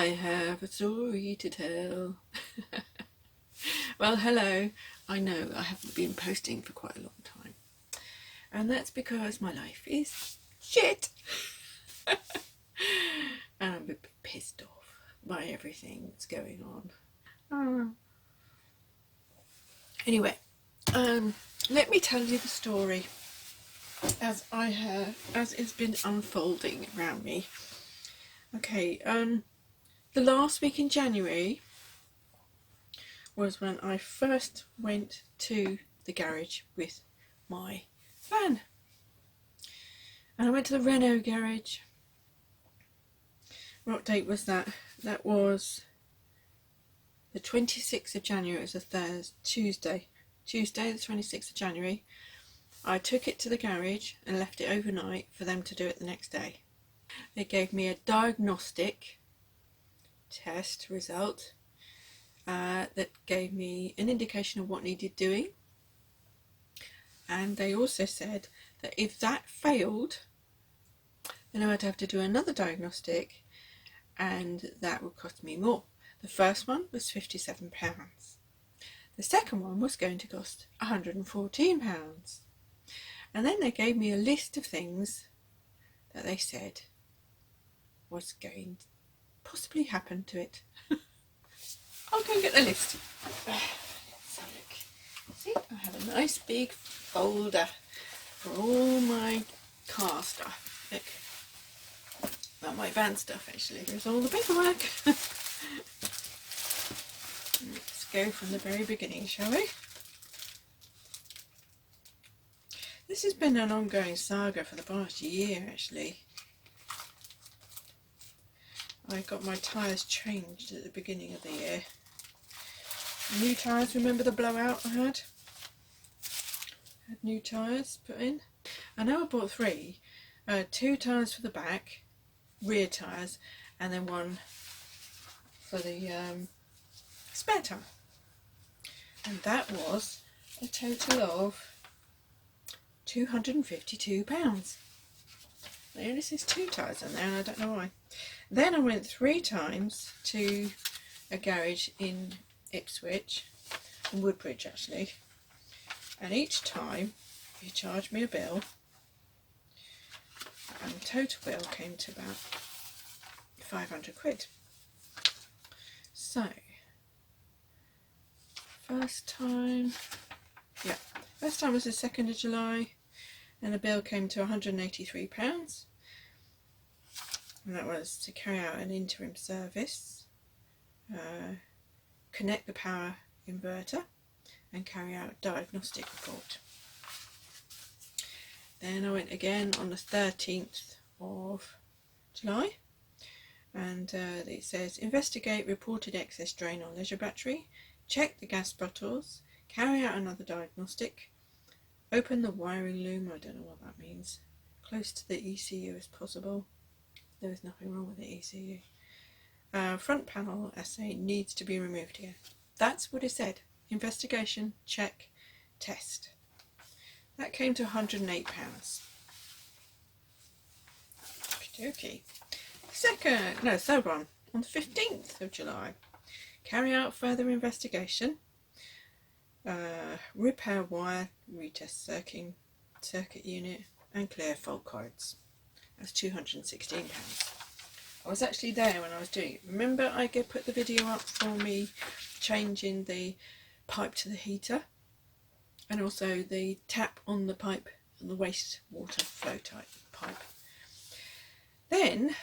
I have a story to tell. Well, hello. I know I haven't been posting for quite a long time, and that's because my life is shit. And I'm a bit pissed off by everything that's going on. Anyway, let me tell you the story as it's been unfolding around me. Okay, the last week in January was when I first went to the garage with my van. And I went to the Renault garage. What date was that? That was the 26th of January. It was a Thursday, Tuesday the 26th of January. I took it to the garage and left it overnight for them to do it the next day. They gave me a diagnostic test result that gave me an indication of what needed doing, and they also said that if that failed, then I'd have to do another diagnostic, and that would cost me more. The first one was £57. The second one was going to cost £114. And then they gave me a list of things that they said was going to possibly happen to it. I'll go and get the list. Let's have a look. See, I have a nice big folder for all my car stuff. Look, well, my van stuff actually. Here's all the paperwork. Let's go from the very beginning, shall we? This has been an ongoing saga for the past year actually. I got my tyres changed at the beginning of the year. New tyres, remember the blowout I had? Had new tyres put in. I know I bought three. 2 tyres for the back, rear tyres, and then one for the spare tyre. And that was a total of £252. Now this is 2 tyres in there and I don't know why. Then I went 3 times to a garage in Ipswich, in Woodbridge actually, and each time he charged me a bill, and the total bill came to about 500 quid. So, first time was the 2nd of July, and the bill came to £183. And that was to carry out an interim service, connect the power inverter, and carry out a diagnostic report. Then I went again on the 13th of July, and it says investigate reported excess drain on leisure battery, check the gas bottles, carry out another diagnostic, open the wiring loom, I don't know what that means, close to the ECU as possible. There was nothing wrong with the ECU. Front panel assay needs to be removed here. That's what it said. Investigation, check, test. That came to £108. Okay. Third one, on the 15th of July. Carry out further investigation. Repair wire, retest circuit unit, and clear fault codes. That's £216. I was actually there when I was doing it. Remember I put the video up for me changing the pipe to the heater, and also the tap on the pipe and the wastewater flow type pipe. Then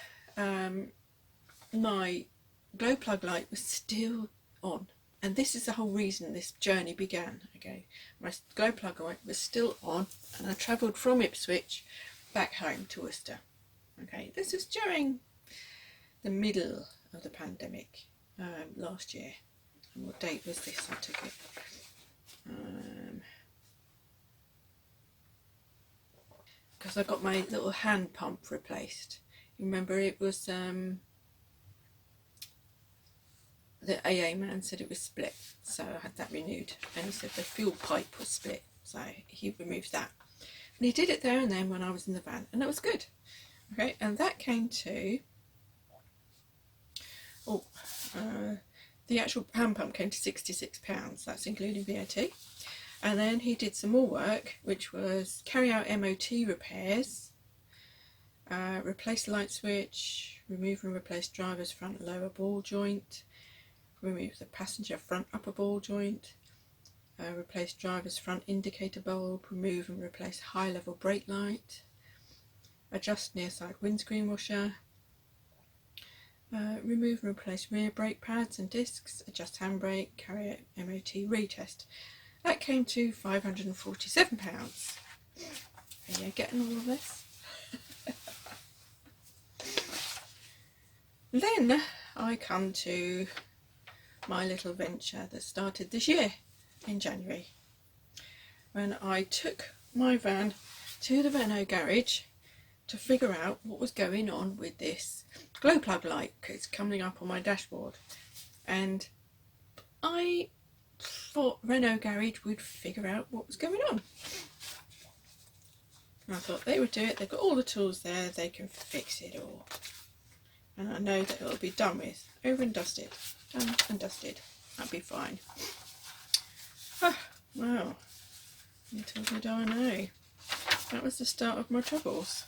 my glow plug light was still on, and this is the whole reason this journey began. Okay, my glow plug light was still on, and I travelled from Ipswich back home to Worcester. Okay, this was during the middle of the pandemic last year. And what date was this I took it? Because I got my little hand pump replaced. You remember it was the AA man said it was split, so I had that renewed, and he said the fuel pipe was split, so he removed that, and he did it there and then when I was in the van, and it was good. Okay, and that came to Oh, the actual hand pump came to £66, that's including VAT. And then he did some more work, which was carry out MOT repairs, replace light switch, remove and replace driver's front lower ball joint, remove the passenger front upper ball joint, replace driver's front indicator bulb, remove and replace high level brake light, adjust near side windscreen washer, remove and replace rear brake pads and discs, adjust handbrake, carry out MOT retest. That came to £547. Are you getting all of this? Then I come to my little venture that started this year in January, when I took my van to the Renault garage to figure out what was going on with this glow plug light, because it's coming up on my dashboard, and I thought Renault garage would figure out what was going on. And I thought they would do it, they've got all the tools there, they can fix it all. And I know that it'll be done with, over and dusted, done and dusted, that'll be fine. Well, little did I know, that was the start of my troubles.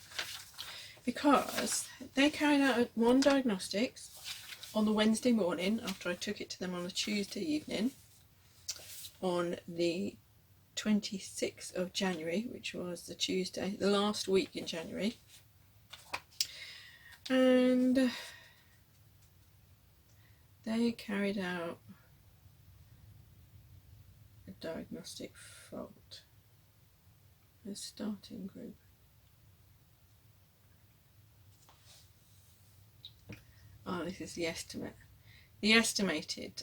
Because they carried out one diagnostics on the Wednesday morning after I took it to them on a Tuesday evening on the 26th of January, which was the Tuesday, the last week in January. And they carried out a diagnostic fault. The starting group. Oh, this is the estimate. The estimated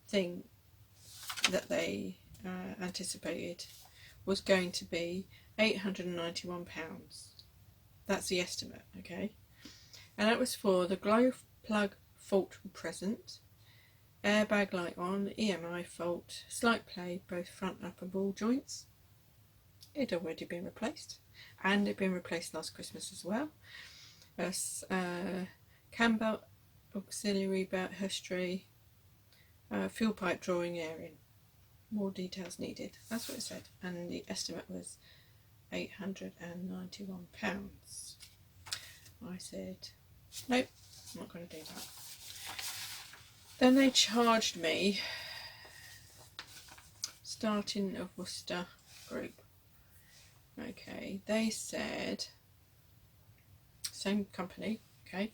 thing that they anticipated was going to be £891. That's the estimate, okay? And that was for the glow plug fault present, airbag light on, EMI fault, slight play, both front and upper ball joints. It had already been replaced, and it had been replaced last Christmas as well. Cam belt, auxiliary belt history, fuel pipe drawing airing. More details needed. That's what it said, and the estimate was £891. I said, nope, I'm not going to do that. Then they charged me, starting of Worcester group. Okay, they said, same company, okay,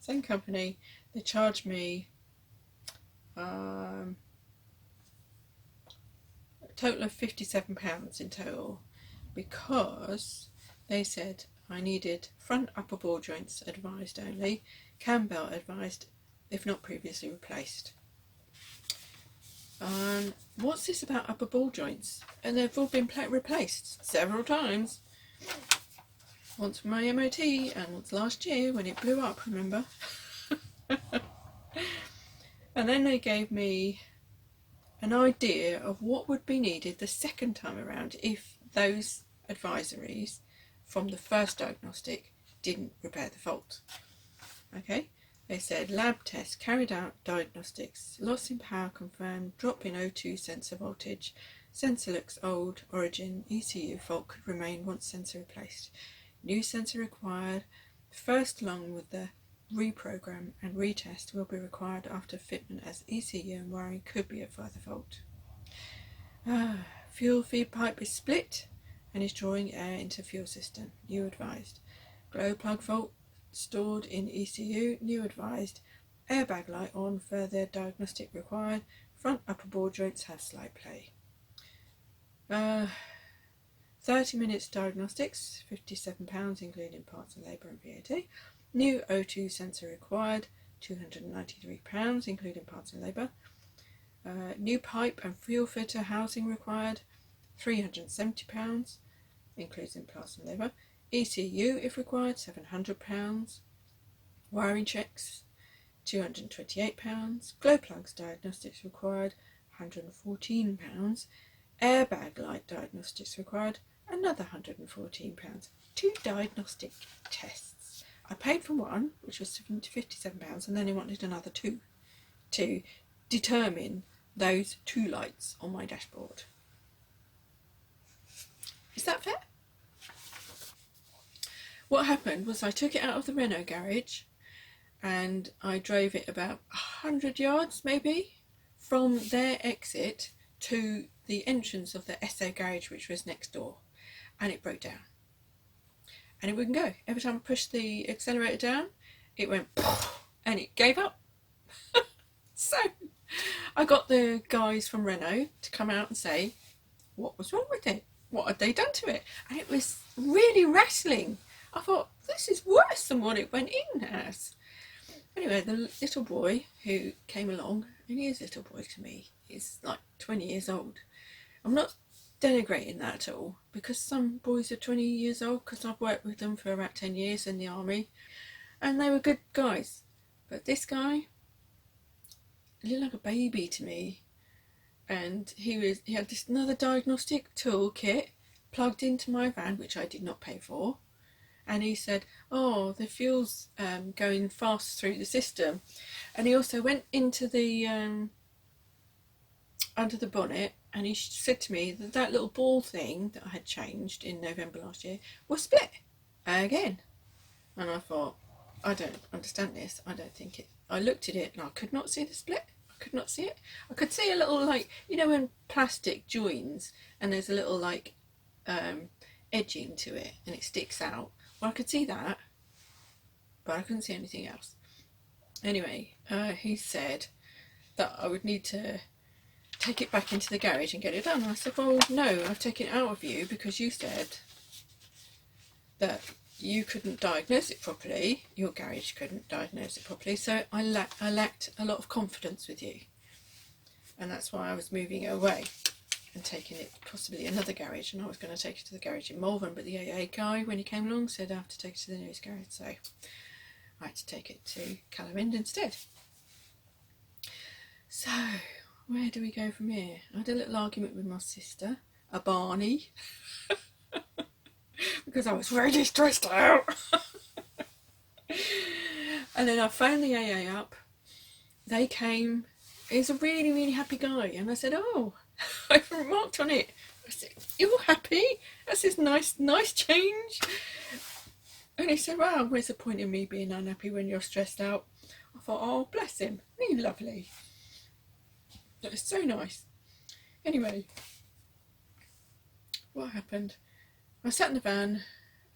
same company, they charged me a total of £57 in total, because they said I needed front upper ball joints advised only, cam belt advised if not previously replaced. What's this about upper ball joints? And they've all been replaced several times. Once for my MOT and once last year when it blew up, remember? And then they gave me an idea of what would be needed the second time around if those advisories from the first diagnostic didn't repair the fault. Okay, they said lab tests carried out, diagnostics, loss in power confirmed, drop in O2 sensor voltage, sensor looks old, origin, ECU fault could remain once sensor replaced, new sensor required, first along with the reprogram and retest will be required after fitment as ECU and wiring could be a further fault. Fuel feed pipe is split and is drawing air into fuel system, new advised. Glow plug fault stored in ECU, new advised. Airbag light on, further diagnostic required. Front upper ball joints have slight play. 30 minutes diagnostics, £57 including parts and labour and VAT. New O2 sensor required, £293 including parts and labour. New pipe and fuel filter housing required, £370 including parts and labour. ECU if required, £700. Wiring checks, £228. Glow plugs diagnostics required, £114. Airbag light diagnostics required, another £114. 2 diagnostic tests. I paid for one, which was £57, and then he wanted another 2 to determine those 2 lights on my dashboard. Is that fair? What happened was I took it out of the Renault garage and I drove it about 100 yards maybe from their exit to the entrance of the SO garage, which was next door, and it broke down and it wouldn't go. Every time I pushed the accelerator down, it went and it gave up. So I got the guys from Renault to come out and say what was wrong with it, what had they done to it, and it was really rattling. I thought, this is worse than what it went in as. Anyway, the little boy who came along, and he is a little boy to me, he's like 20 years old. I'm not denigrating that at all, because some boys are 20 years old, because I've worked with them for about 10 years in the army, and they were good guys. But this guy, he looked like a baby to me, and he had this another diagnostic toolkit plugged into my van, which I did not pay for. And he said, oh, the fuel's going fast through the system. And he also went into the under the bonnet, and he said to me that that little ball thing that I had changed in November last year was split again. And I thought, I don't understand this. I don't think it. I looked at it and I could not see the split. I could not see it. I could see a little, like, you know, when plastic joins and there's a little like edging to it and it sticks out. Well, I could see that, but I couldn't see anything else. Anyway, he said that I would need to take it back into the garage and get it done. And I said, well, no, I've taken it out of you because you said that you couldn't diagnose it properly, your garage couldn't diagnose it properly, so I lacked a lot of confidence with you. And that's why I was moving it away and taking it possibly another garage, and I was going to take it to the garage in Malvern, but the AA guy, when he came along, said I have to take it to the nearest garage, so I had to take it to Calamend instead. So where do we go from here? I had a little argument with my sister, a Barney, because I was really stressed out. And then I phoned the AA up. They came. He's a really, really happy guy, and I said, oh, I remarked on it. I said, you're happy? That's this nice change. And he said, well, where's the point in me being unhappy when you're stressed out? I thought, oh, bless him. He's lovely. It was so nice. Anyway, what happened? I sat in the van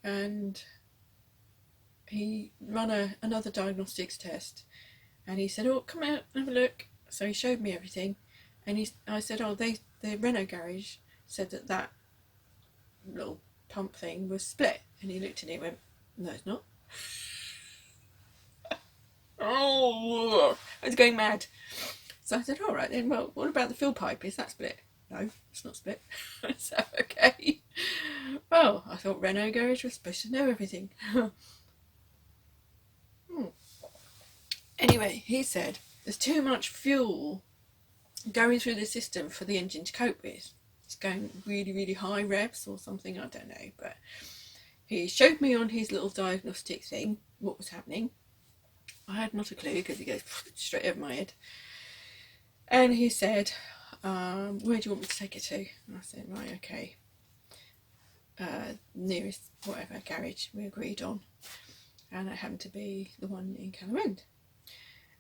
and he ran another diagnostics test, and he said, oh, come out and have a look. So he showed me everything. And I said, oh, the Renault garage said that little pump thing was split. And he looked at it and went, no, it's not. Oh, I was going mad. So I said, all right then, well, what about the fuel pipe? Is that split? No, it's not split. So, okay. Well, I thought Renault garage was supposed to know everything. Anyway, he said, there's too much fuel going through the system for the engine to cope with. It's going really, really high revs or something, I don't know. But he showed me on his little diagnostic thing what was happening. I had not a clue because he goes straight over my head. And he said, where do you want me to take it to? And I said, right, okay. Nearest whatever garage we agreed on. And it happened to be the one in Calamend.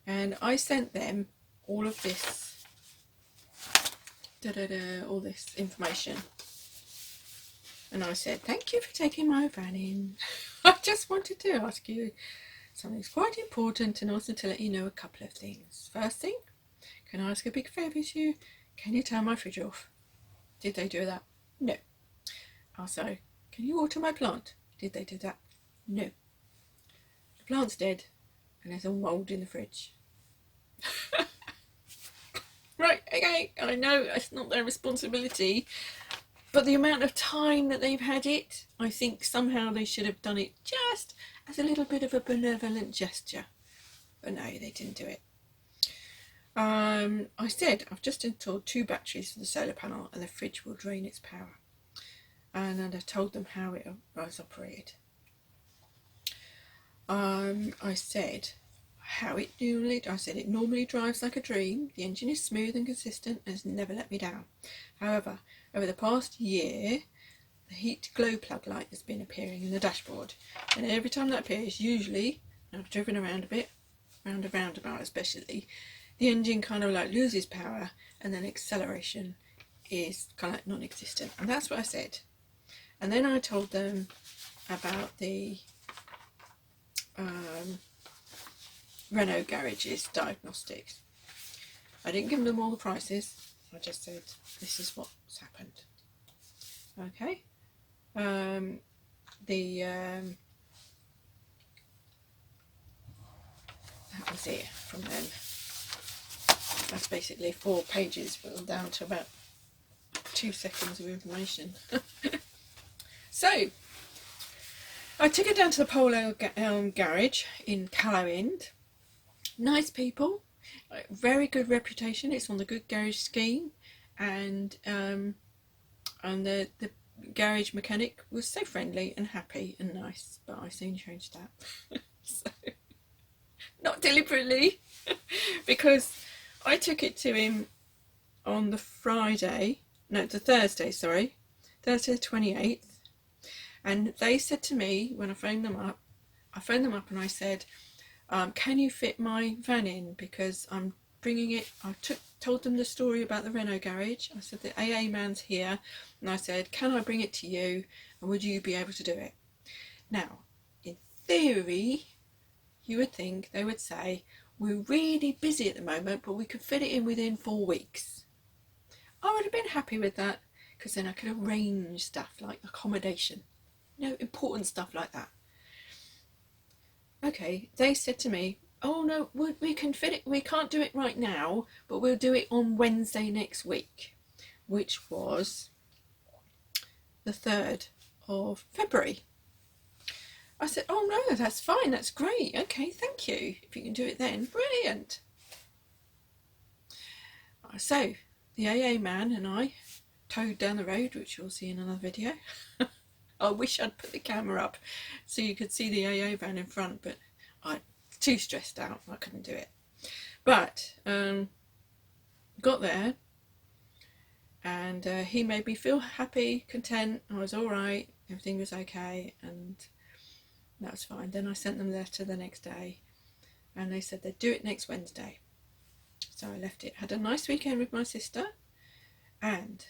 And I sent them all of this, all this information. And I said, thank you for taking my van in. I just wanted to ask you something's quite important, and also to let you know a couple of things. First thing, can I ask a big favour of you? Can you turn my fridge off? Did they do that? No. Also, can you water my plant? Did they do that? No. The plant's dead and there's all mould in the fridge. Right, okay, I know it's not their responsibility, but the amount of time that they've had it, I think somehow they should have done it just as a little bit of a benevolent gesture. But no, they didn't do it. I said, I've just installed 2 batteries for the solar panel and the fridge will drain its power. and then I told them how it was operated. I said how it normally drives like a dream. The engine is smooth and consistent and has never let me down. However, over the past year, the heat glow plug light has been appearing in the dashboard, and every time that appears, usually, I've driven around a bit, round a roundabout especially, the engine kind of like loses power, and then acceleration is kind of like non-existent. And that's what I said. And then I told them about the Renault garages diagnostics. I didn't give them all the prices, I just said this is what's happened. Okay. That was it from them. That's basically 4 pages, but down to about 2 seconds of information. So I took it down to the Polo garage in Callow End. Nice people, very good reputation. It's on the Good Garage scheme, and the garage mechanic was so friendly and happy and nice. But I soon changed that. So, not deliberately, because I took it to him on the Thursday the 28th. And they said to me when I phoned them up and I said, can you fit my van in, because I'm bringing it. I told them the story about the Renault garage. I said the AA man's here, and I said, can I bring it to you, and would you be able to do it? Now, in theory, you would think they would say, we're really busy at the moment, but we could fit it in within 4 weeks. I would have been happy with that, because then I could arrange stuff like accommodation, important stuff like that. Okay, they said to me, oh no, we can fit it, we can't do it right now, but we'll do it on Wednesday next week, which was the 3rd of February. I said, oh no, that's fine, that's great, okay, thank you, if you can do it then, brilliant. So the AA man and I towed down the road, which you'll see in another video. I wish I'd put the camera up so you could see the AA van in front, but I was too stressed out, I couldn't do it. But got there, and he made me feel happy, content, I was alright, everything was okay, and that was fine. Then I sent them a letter the next day, and they said they'd do it next Wednesday. So I left it, had a nice weekend with my sister, and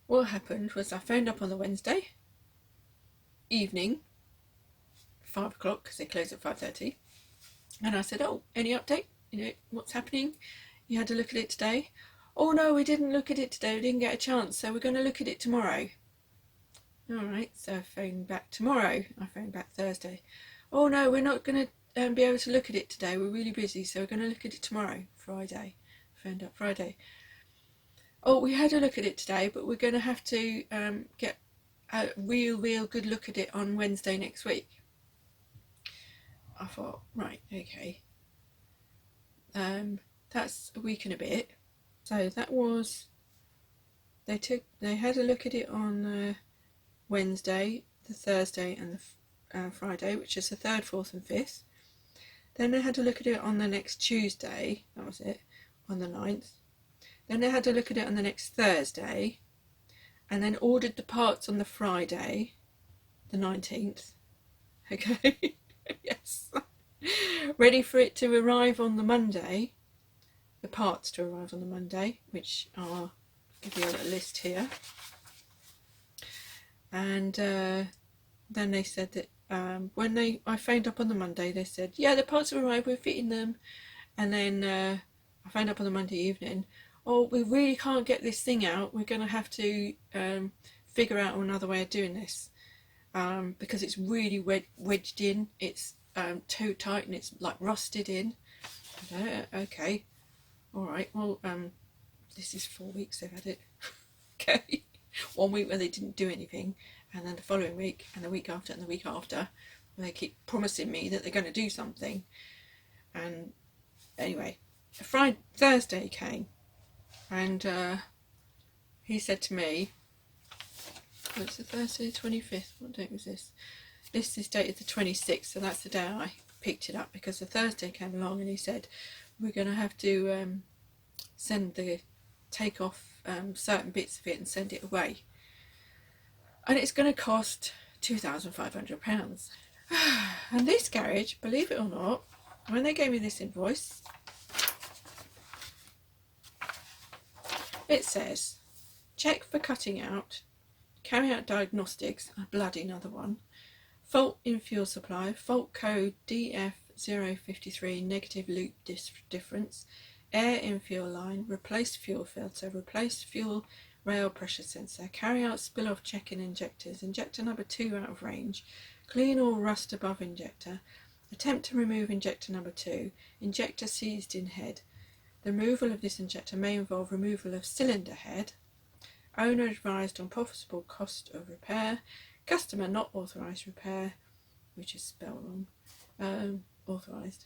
what happened was I phoned up on the Wednesday evening, 5 o'clock, because they close at 5:30, and I said, oh, any update? What's happening? You had a look at it today? Oh no, we didn't look at it today, we didn't get a chance, so we're going to look at it tomorrow. Alright, so I phoned back tomorrow, I phoned back Thursday. Oh no, we're not going to be able to look at it today, we're really busy, so we're going to look at it tomorrow, Friday. I phoned up Friday. Oh, we had a look at it today, but we're going to have to get a real good look at it on Wednesday next week. I thought, right, okay. That's a week and a bit. So that was, they had a look at it on Wednesday, the Thursday and the Friday, which is the 3rd, 4th and 5th. Then they had a look at it on the next Tuesday, that was it, on the 9th. Then they had a look at it on the next Thursday, and then ordered the parts on the Friday, the 19th. Okay, yes. Ready for it to arrive on the Monday, the parts to arrive on the Monday, which I'll give you a little list here. And then they said that when I phoned up on the Monday, they said, yeah, the parts have arrived, we're fitting them. And then I phoned up on the Monday evening, oh, we really can't get this thing out, we're going to have to figure out another way of doing this, because it's really wedged in, it's too tight and it's like rusted in. Okay, alright, well, this is 4 weeks they've had it. Okay, 1 week where they didn't do anything, and then the following week, and the week after, and the week after, they keep promising me that they're going to do something. And anyway, Thursday came, and he said to me, it's the Thursday the 25th, what date was this? This is dated the 26th, so that's the day I picked it up, because the Thursday came along and he said, we're going to have to take off certain bits of it and send it away. And it's going to cost £2,500. And this garage, believe it or not, when they gave me this invoice, it says, check for cutting out, carry out diagnostics, a bloody another one, fault in fuel supply, fault code DF053, negative loop difference, air in fuel line, replace fuel filter, replace fuel rail pressure sensor, carry out spill off check in injectors, injector number 2 out of range, clean all rust above injector, attempt to remove injector number 2, injector seized in head. The removal of this injector may involve removal of cylinder head. Owner advised on possible cost of repair. Customer not authorised repair, which is spelled wrong. Authorised.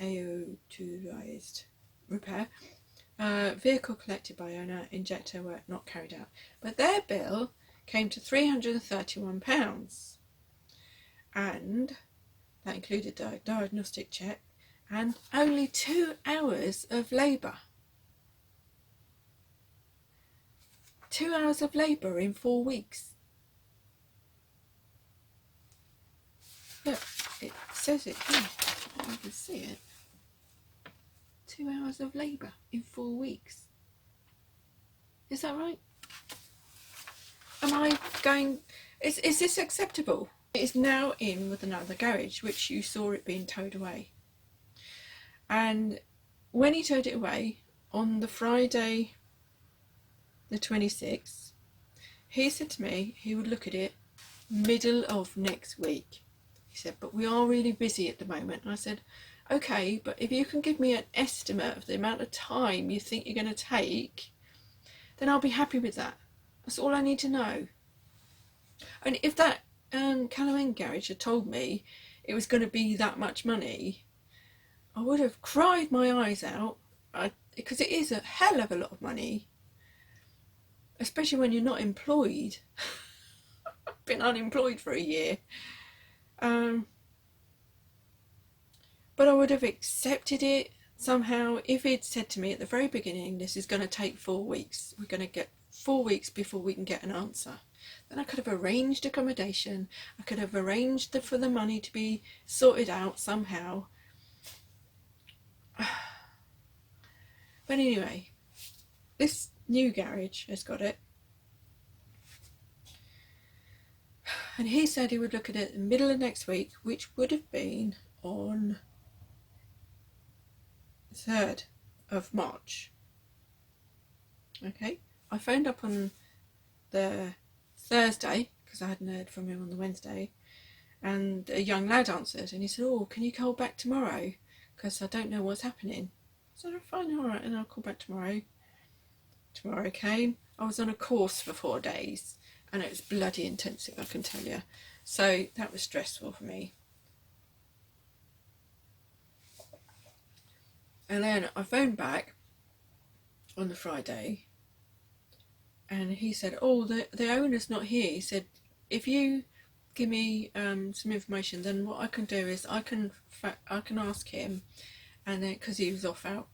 Authorised repair. Vehicle collected by owner. Injector work not carried out. But their bill came to £331. And that included a diagnostic check and only 2 hours of labour. 2 hours of labour in 4 weeks. Look, it says it here. You can see it. 2 hours of labour in 4 weeks. Is that right? Am I going... Is this acceptable? It is now in with another garage, which you saw it being towed away. And when he towed it away on the Friday the 26th, he said to me he would look at it middle of next week. He said, but we are really busy at the moment. And I said, okay, but if you can give me an estimate of the amount of time you think you're going to take, then I'll be happy with that. That's all I need to know. And if that Camping-Kaye garage had told me it was going to be that much money, I would have cried my eyes out, because it is a hell of a lot of money, especially when you're not employed. I've been unemployed for a year. But I would have accepted it somehow if he'd said to me at the very beginning, this is going to take 4 weeks. We're going to get 4 weeks before we can get an answer. Then I could have arranged accommodation. I could have arranged for the money to be sorted out somehow. But anyway, this new garage has got it. And he said he would look at it in the middle of next week, which would have been on the 3rd of March. Okay, I phoned up on the Thursday, because I hadn't heard from him on the Wednesday, and a young lad answered, and he said, oh, can you call back tomorrow, because I don't know what's happening. I said, fine, alright, and I'll call back tomorrow. Tomorrow came. I was on a course for 4 days, and it was bloody intensive, I can tell you. So that was stressful for me. And then I phoned back on the Friday, and he said, oh, the owner's not here. He said, if you give me some information, then what I can do is I can ask him, and then, because he was off out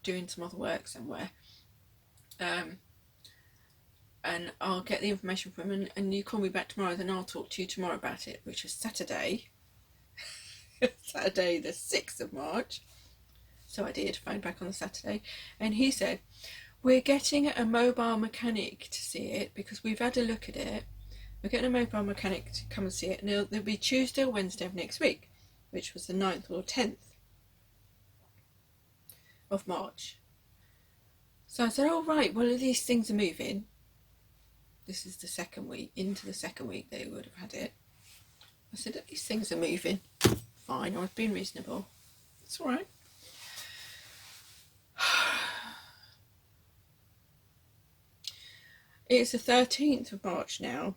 doing some other work somewhere, and I'll get the information from him, and you call me back tomorrow, then I'll talk to you tomorrow about it, which was Saturday. Saturday the 6th of March. So I did phone back on the Saturday, and he said, we're getting a mobile mechanic to see it, because we've had a look at it. We're getting a mobile mechanic to come and see it, and they'll be Tuesday or Wednesday of next week, which was the 9th or 10th of March. So I said, oh right, well these things are moving. This is the second week, into the second week they would have had it. I said, these things are moving. Fine, I was being reasonable. It's alright. It's the 13th of March now,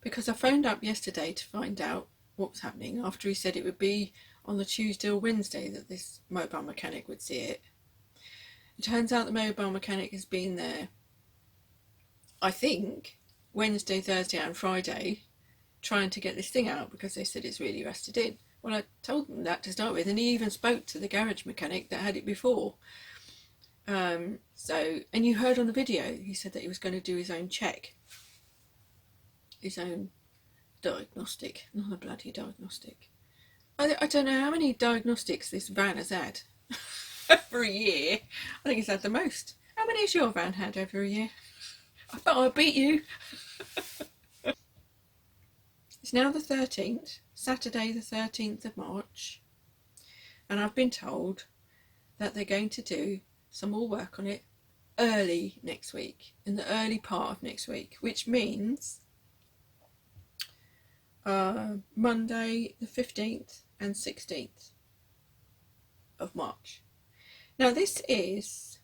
because I phoned up yesterday to find out what was happening after he said it would be on the Tuesday or Wednesday that this mobile mechanic would see it. It turns out the mobile mechanic has been there, I think, Wednesday, Thursday and Friday, trying to get this thing out because they said it's really rusted in. Well, I told them that to start with, and he even spoke to the garage mechanic that had it before. And you heard on the video, he said that he was going to do his own check, his own diagnostic, not a bloody diagnostic. I don't know how many diagnostics this van has had over a year. I think it's had the most. How many has your van had over a year? I bet I'll beat you. It's now the 13th, Saturday the 13th of March, and I've been told that they're going to do some more work on it early next week, in the early part of next week, which means Monday the 15th and 16th of March. Now this is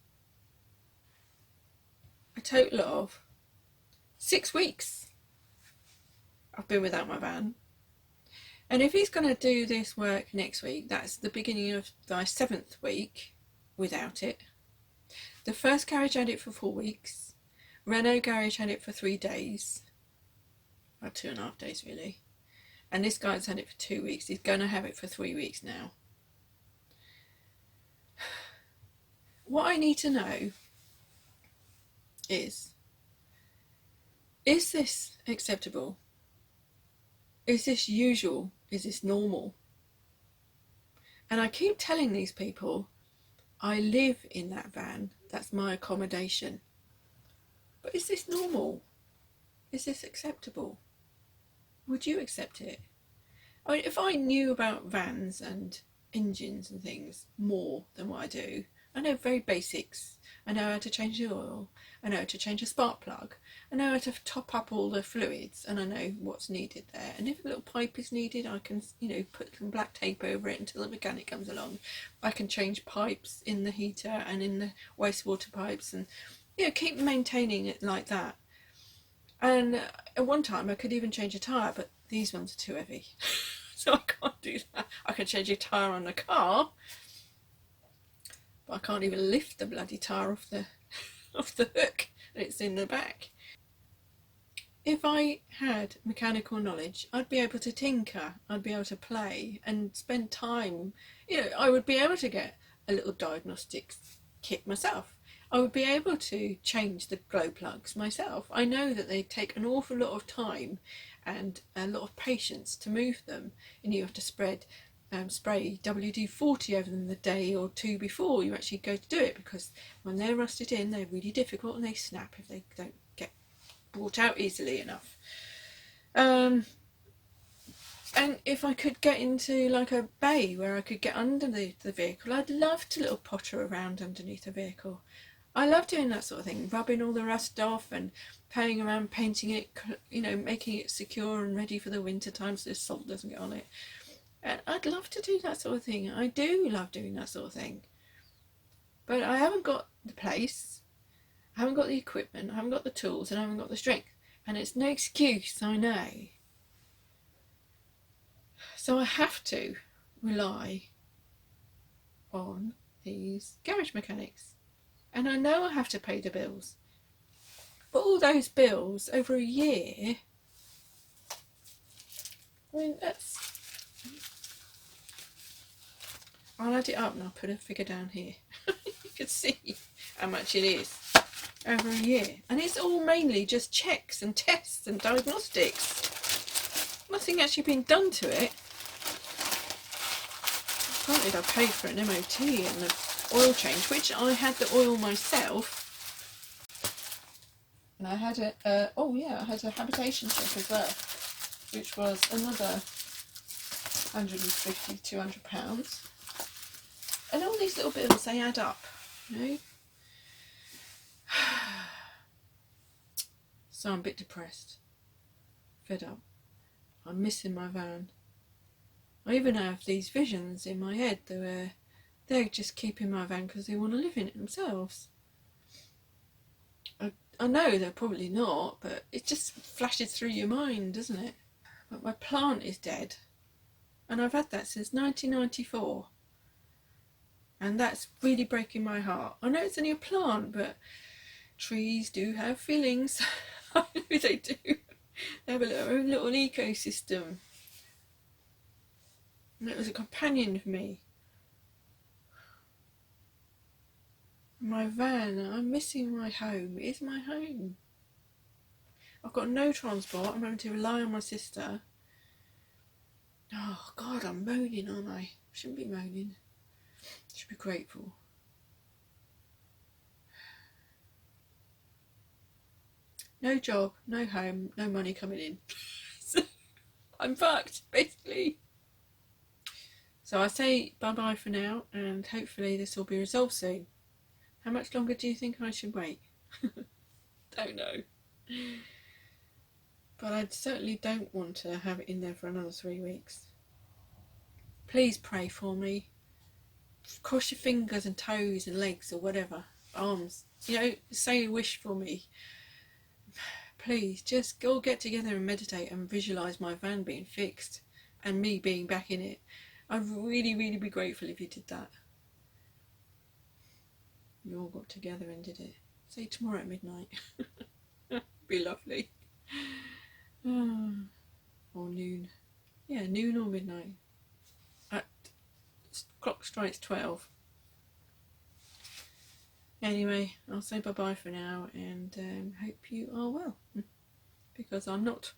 a total of 6 weeks I've been without my van, and if he's going to do this work next week, that's the beginning of my 7th week without it. The first garage had it for 4 weeks, Renault garage had it for 3 days, about 2.5 days really, and this guy's had it for 2 weeks. He's going to have it for 3 weeks now. What I need to know is this acceptable? Is this usual? Is this normal? And I keep telling these people, I live in that van, that's my accommodation. But is this normal? Is this acceptable? Would you accept it? I mean, if I knew about vans and engines and things more than what I do, I know very basics. I know how to change the oil, I know how to change a spark plug, I know how to top up all the fluids, and I know what's needed there. And if a little pipe is needed, I can, put some black tape over it until the mechanic comes along. I can change pipes in the heater and in the wastewater pipes, and keep maintaining it like that. And at one time I could even change a tyre, but these ones are too heavy. So I can't do that. I can change a tyre on the car, but I can't even lift the bloody tyre off the hook that's in the back. If I had mechanical knowledge, I'd be able to tinker, I'd be able to play and spend time. I would be able to get a little diagnostics kit myself. I would be able to change the glow plugs myself. I know that they take an awful lot of time and a lot of patience to move them, and you have to spray WD-40 over them the day or two before you actually go to do it, because when they're rusted in, they're really difficult and they snap if they don't get brought out easily enough. And if I could get into like a bay where I could get underneath the vehicle, I'd love to little potter around underneath a vehicle. I love doing that sort of thing, rubbing all the rust off and playing around, painting it, making it secure and ready for the winter time so the salt doesn't get on it. And I'd love to do that sort of thing. I do love doing that sort of thing. But I haven't got the place, I haven't got the equipment, I haven't got the tools, and I haven't got the strength. And it's no excuse, I know. So I have to rely on these garage mechanics. And I know I have to pay the bills. But all those bills over a year, I'll add it up and I'll put a figure down here. You can see how much it is over a year. And it's all mainly just checks and tests and diagnostics. Nothing actually been done to it. Granted, I paid for an MOT and the oil change, which I had the oil myself. And I had I had a habitation check as well, which was another £150, £200. And all these little bills, they add up, So I'm a bit depressed, fed up. I'm missing my van. I even have these visions in my head where they're just keeping my van because they want to live in it themselves. I know they're probably not, but it just flashes through your mind, doesn't it? But my plant is dead, and I've had that since 1994. And that's really breaking my heart. I know it's only a plant, but trees do have feelings. I know they do. They have their own little ecosystem. And it was a companion for me. My van, I'm missing my home. It is my home. I've got no transport. I'm having to rely on my sister. Oh God, I'm moaning, aren't I? Shouldn't be moaning. Should be grateful. No job, no home, no money coming in. So I'm fucked, basically. So I say bye-bye for now, and hopefully this will be resolved soon. How much longer do you think I should wait? Don't know. But I certainly don't want to have it in there for another 3 weeks. Please pray for me. Cross your fingers and toes and legs or whatever. Arms. You know, say a wish for me. Please, just all get together and meditate and visualise my van being fixed and me being back in it. I'd really, really be grateful if you did that. You all got together and did it. Say tomorrow at midnight. Be lovely. Or noon. Yeah, noon or midnight. Clock strikes 12. Anyway, I'll say bye-bye for now and hope you are well. Because I'm not.